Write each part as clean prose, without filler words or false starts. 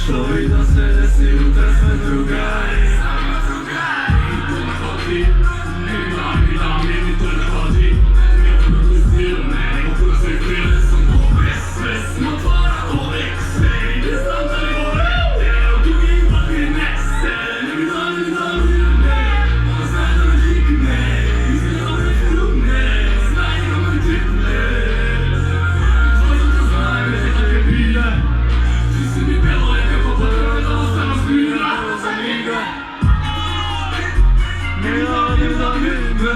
Što i da se desi, utra sme drugari. I to ne hodi, ni to ne hodi. Nije ono silne, nego sve krile sam ove. Sve smo tvara uvek, sve i ne znam da li vore. Evo drugi vakri ne se, ne mi ne. Ona zna da me dikne, izgleda me frugne. Znaj da me dikne. Tvoj to znaj, ne kakve bilje. Ti si mi pelo je kako potrebe da ostano spira. Za njega. Ne da vide.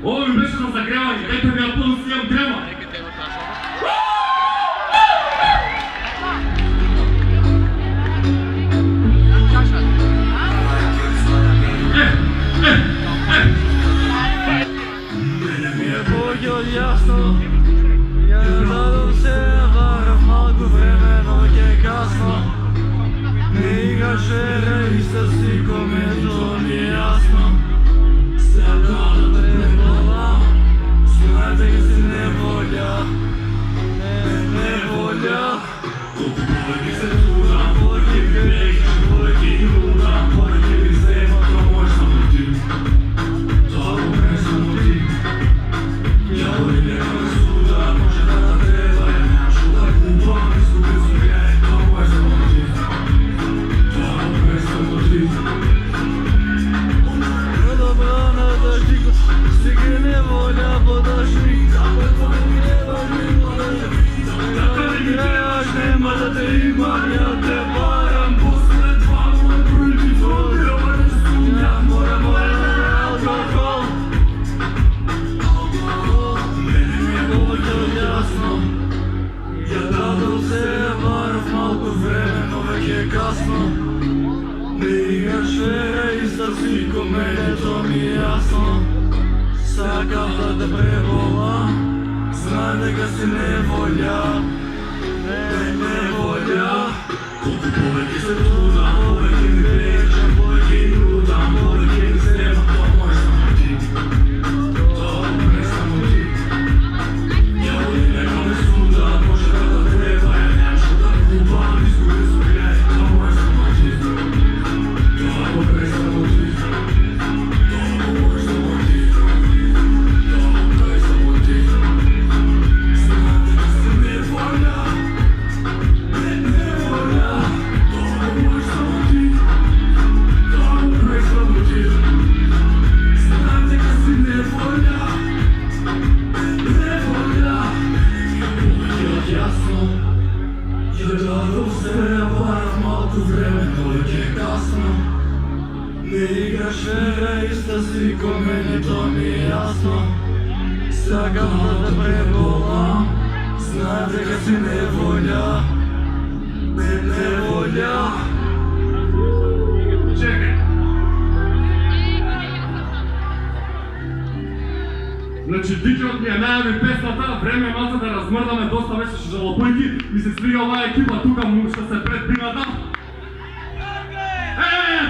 Ovo mi беше на загряване, дайте ми напълно си имам дрема! Мене ми е поглед ясно, я дадам се вара в малко време, но веќе е касно. Не играше рей с никоме, то ми е ясно. Сега да те вола, знаете că si nevolja, nevolja. Колко повеќе се трудам, повеќе ми бегаш, повеќе ги лудам, повеќе ми взема, то мой само ти. Това го не само ти. Дяволи нека ме суда, може да те треба, ја нямаш да купам, изгубил съм я, това мой само ти. Това го не само ти. Сега неволя подошли, ако не играеш, нема да те имам, я те барам. После това мой прилити водила, не сумня, море, алкохол. Мене ми е повеќе ясно, ја дадам се барам малко време, но веќе е касно. Не играш вера и с всичко мене, то ми е ясно. Сакам да те пребола, знам дека си неволја, неволја. Колко повеќе се трудам, повеќе ми бегам, повеќе ги лудам, повеќе ми взема, тоа мой само ти. Тоа не само ти. Дяволи нека ме суда, може да те треба, ја нямаш да купам, изгубил съм ја, тоа мой само ти. Тоа не само ти. Тоа мой само ти. Всичко мене, то ми е ясно. Сакам да те пребола, знам дека си неволја, неволја. Чекай! Значи дикиот ми е најави песната, време е малце да размрдаме, доста беше жалопојки и се свига оваа екипа тука му што се пред бината.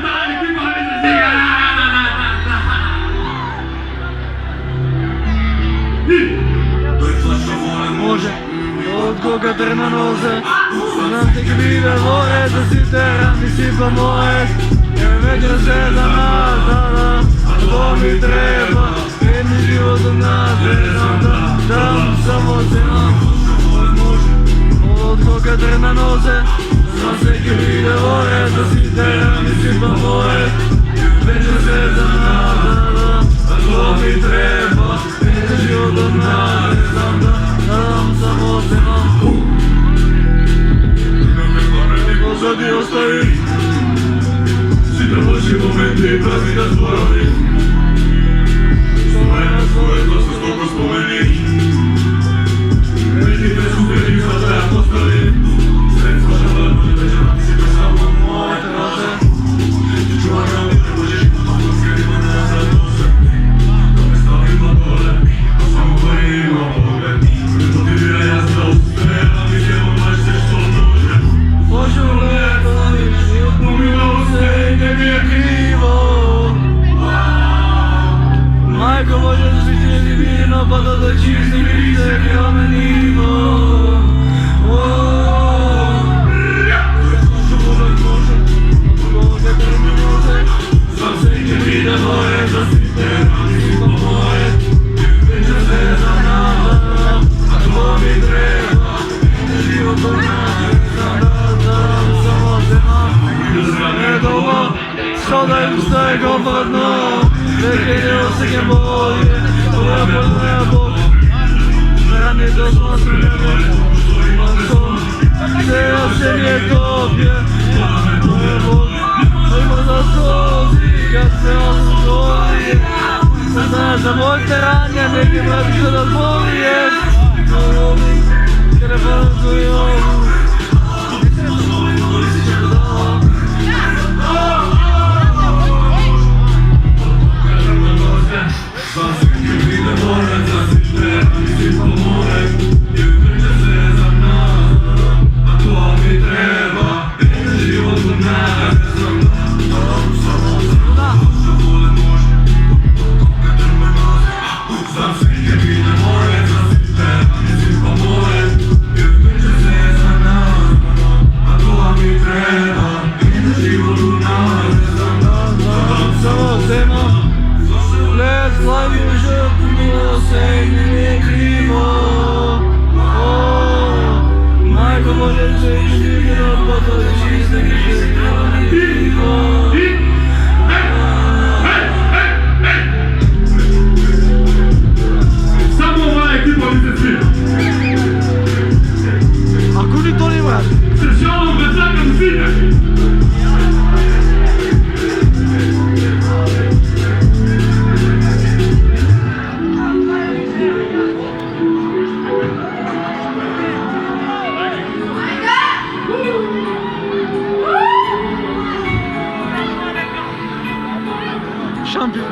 Таа екипа ми се свига! Може od koga trna noze, znam te krive vore, da si teran i si pa moje. Veđe se za nas, a to mi treba. Jedni život od nas, dam samo se nam. Od koga trena noze, znam se ki vide vore, da si te mislim pa moje. Veđe se za nas, a to mi treba. Jedni život od nas, dam samo se nam. Pozadi ostavi, svi da loši momenti prazni da zborovi. Stoje na svoje, to se skoko spomeni. Vidi bez uspjeti sada ja postavim. Sredstva žele može veća, ti si to samo moje traže. Čuvaj na mene, možeš i potom skrenima nazad nose. Da me stavim na dole, a samo koji ima pogled. To ti bira jasna uspje, a mi ćemo mašte što može. Možu gledati, umilo se i ne mi je krivo. Majko, možeš biti divino, pa da čistim lice kamenimo. Sam se i ne vide moje, da si te rani po moje. Veđe se za nama, a to mi treba. Život od nas, dam samo se nam. Ne doba, sada im staje komfortno. Neke ne osjećam bolje, moja poznaja Bog. Rane doslovno su njene, imam to. Te osjećanje topje, moja Bog. Ima za sozi, kad se osvoji. Znaš da moj teranja, neki mladi što da zbolije. Telefon su i ovu. Znam se ki vide more, da si te mislim po more. I veđe se za nas, a to mi treba. Jedan život od nas, znam da samo se što vole može. Koga drme noze. Znam se ki vide more, da si te mislim po more. I veđe se za nas, a to mi treba. Jedan život od nas, znam da samo se nam. Let's love you, žrtvu milo se i ne mi je krivo. Majko, možeš se i živjeno, pa da čiste mi se krivo. Samo ova ekipa mi se svira. A kuži to nimaš? Se žalom da čakam svira. Šampion.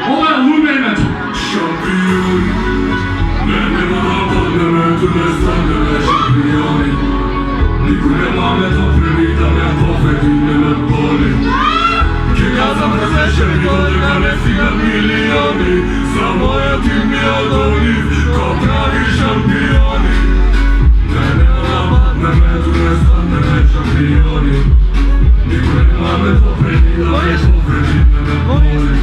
Ovo je lumenac. Šampion. Nema napadne me, tu ne stane me šampioni. Niko nema me to prvi da me povedi, ne me boli. Ja sam razrešen, kolega ne stiga milioni. Samo je tim je odoliv, ko pravi šampioni. Nema napadne me, tu ne stane me šampioni. Niko nema me to prvi da me povedi, ne me boli.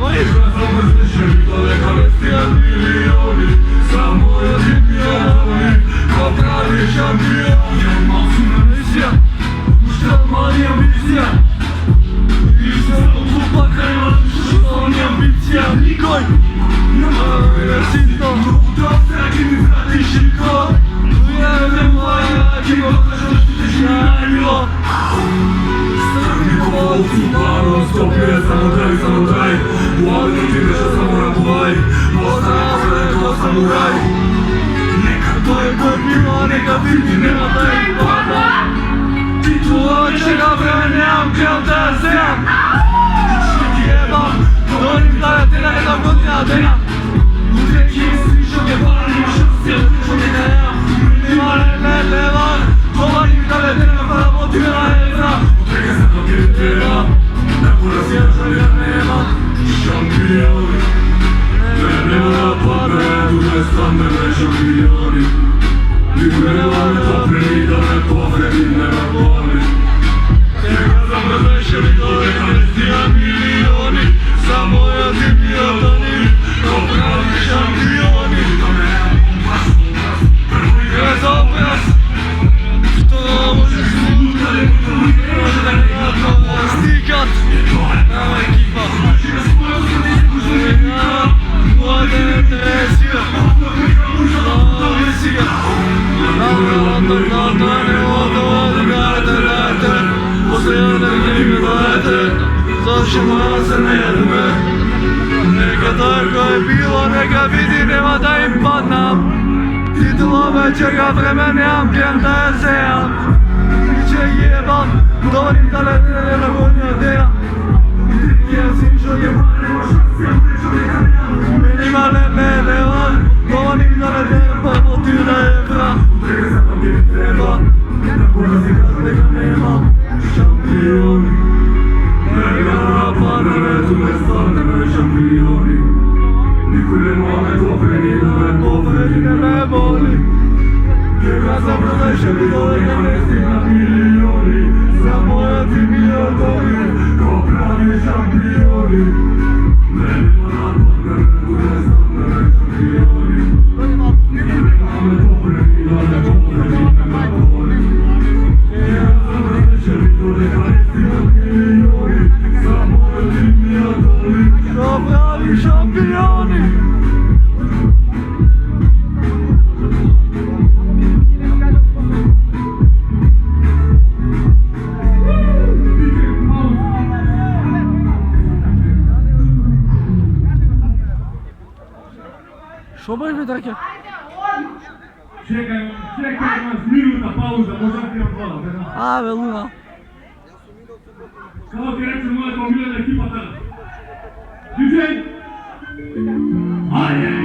Ja sam razrešen, kolega ne stiga milioni. Samo je tim je odoliv, ko pravi šampioni. Ambicija, šta mali ambicija. On je ambicija, nikoj. Sito, dosegi mi vrati šiko. Ujeme moja, ki go kažeš ti ćeš najmilo. Strani kovolci, paro, stopio je samo daj. U auto ti veša samuraj. Ostane sve ko samuraj. Neka to je kod bilo, neka biti nema taj pada. Titula čega vreme nemam, kream da zemam. Jebam, donim da te na jedna godina dena. Uvijek im svišao je panim šastil, što mi ne nemam. Nima ne levan, govorim da le dena para motivena ne znam. Utega se to kjer treba, na kura sjeća ja nemam. Šampioni, ne nema napadne, tu ne stane me šampioni. Niko nema me to prvi da me povredi, ne me boli. Završi moja se ne jedeme. Neka tako je bilo, neka vidi, nema da im padnam. Titula večega vremena, ambijent da je zejam. Biće jebam, govorim da ne nagodnja deja. Jezim što je minima ne van. Govorim da ne treba, poti da je vrat. Treba, da porazi kad neka nema. Šampioni, neka rapa na redu ne stane šampioni. Niko nema me dopeni da me povedi ne me boli. Njega zapravo mi dole na mesti na milioni. Zamojati milioni, ko pravi šampioni. Nema rapa na redu ne stane šampioni. Niko nema me dopeni da me povedi ne me boli. Njega zapravo mi dole na mesti na milioni. Zamojati milioni, ko pravi šampioni. Što baš mi tako? Čekaj nas minuta pauza, možda ti vam hvala. A, veluna. Kako ti reći moja pomiljena ekipa tada? DJ! Ajde!